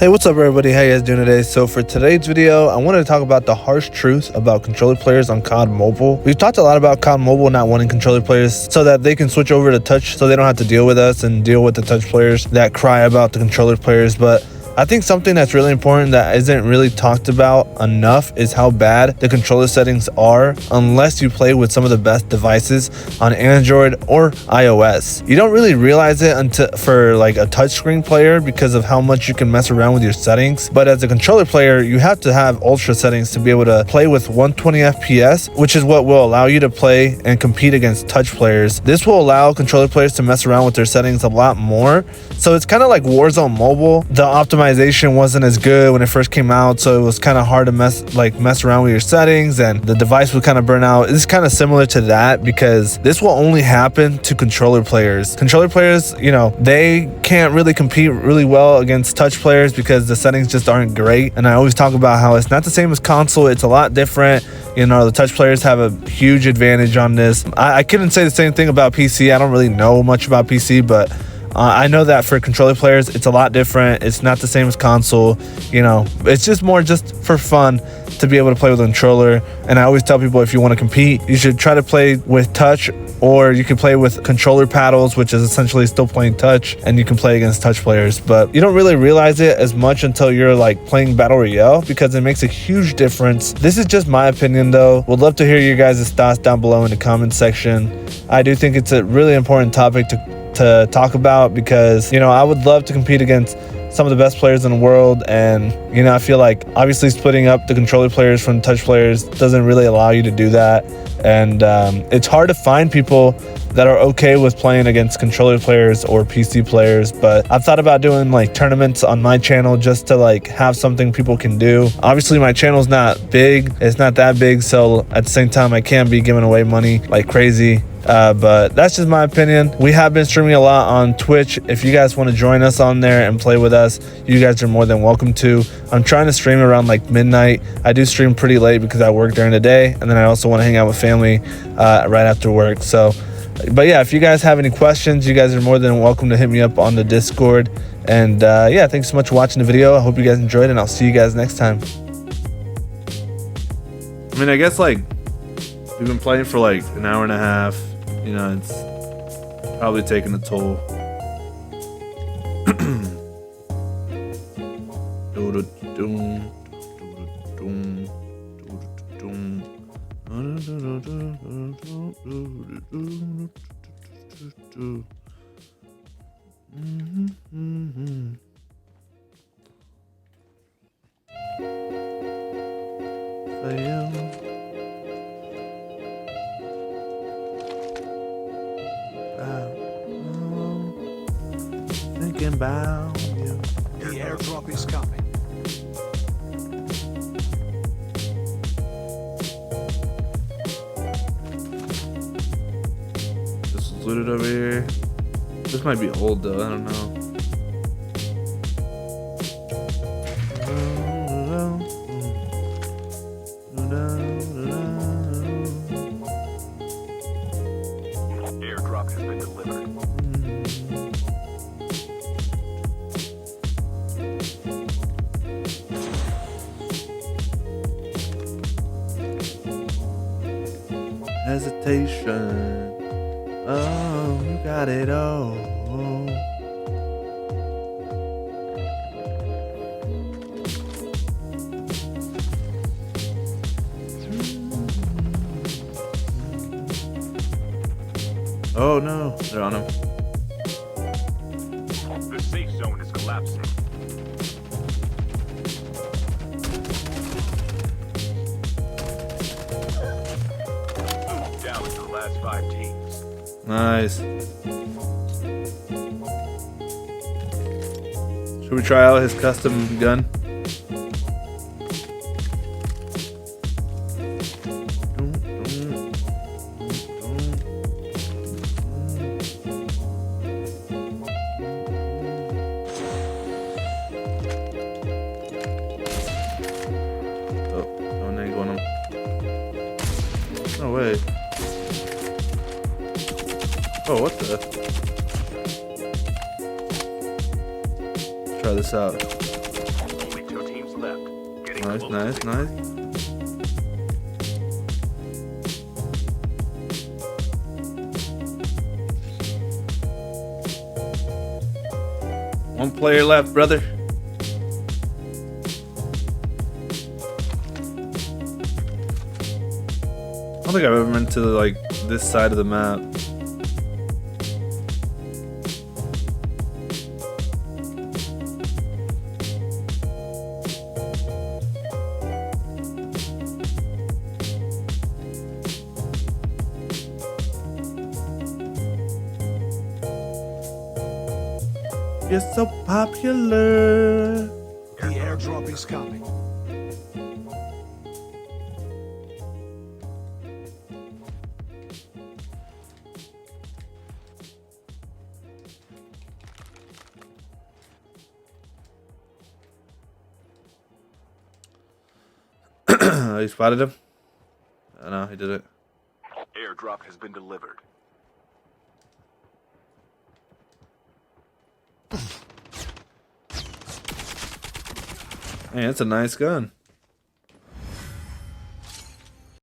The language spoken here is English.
Hey, what's up everybody? How you guys doing today? So for today's video, I wanted to talk about the harsh truth about controller players on COD Mobile. We've talked a lot about COD Mobile not wanting controller players so that they can switch over to touch so they don't have to deal with us and deal with the touch players that cry about the controller players. But I think something that's really important that isn't really talked about enough is how bad the controller settings are unless you play with some of the best devices on Android or iOS. You don't really realize it until for like a touchscreen player because of how much you can mess around with your settings. But as a controller player, you have to have ultra settings to be able to play with 120 FPS, which is what will allow you to play and compete against touch players. This will allow controller players to mess around with their settings a lot more. So it's kind of like Warzone Mobile. The optimization wasn't as good when it first came out, so it was kind of hard to mess around with your settings and the device would kind of burn out. It's kind of similar to that because this will only happen to controller players. Controller players, you know, they can't really compete really well against touch players because the settings just aren't great. And I always talk about how it's not the same as console. It's a lot different. You know, the touch players have a huge advantage on this. I couldn't say the same thing about PC. I don't really know much about PC, but I know that for controller players, it's a lot different. It's not the same as console. You know, it's just more just for fun to be able to play with a controller. And I always tell people if you want to compete, you should try to play with touch, or you can play with controller paddles, which is essentially still playing touch, and you can play against touch players. But you don't really realize it as much until you're like playing Battle Royale because it makes a huge difference. This is just my opinion though. Would love to hear your guys' thoughts down below in the comment section. I do think it's a really important topic to talk about because, you know, I would love to compete against some of the best players in the world, and you know, I feel like obviously splitting up the controller players from touch players doesn't really allow you to do that. And it's hard to find people that are okay with playing against controller players or PC players. But I've thought about doing like tournaments on my channel just to like have something people can do. Obviously my channel's not big, it's not that big, so at the same time I can't be giving away money like crazy. But that's just my opinion. We have been streaming a lot on Twitch. If you guys want to join us on there and play with us, you guys are more than welcome to. I'm trying to stream around like midnight. I do stream pretty late because I work during the day, and then I also want to hang out with family right after work. So but yeah, if you guys have any questions, you guys are more than welcome to hit me up on the Discord. And yeah, thanks so much for watching the video. I hope you guys enjoyed, and I'll see you guys next time. I mean, I guess like we've been playing for like an hour and a half. You know, it's probably taking a toll. Thinking about you. The airdrop is coming. This is looted over here. This might be old though, I don't know. Airdrop has been delivered. Hesitation. Oh, you got it all. Oh no, they're on him. The safe zone is collapsing. Down to the last 5 teams. Nice. Should we try out his custom gun? No way. Oh, what the? Let's try this out. Nice, nice, nice. One player left, brother. I don't think I've ever been to like this side of the map. You're so popular. The airdrop is coming. You spotted him? I know, he did it. Airdrop has been delivered. Hey, that's a nice gun.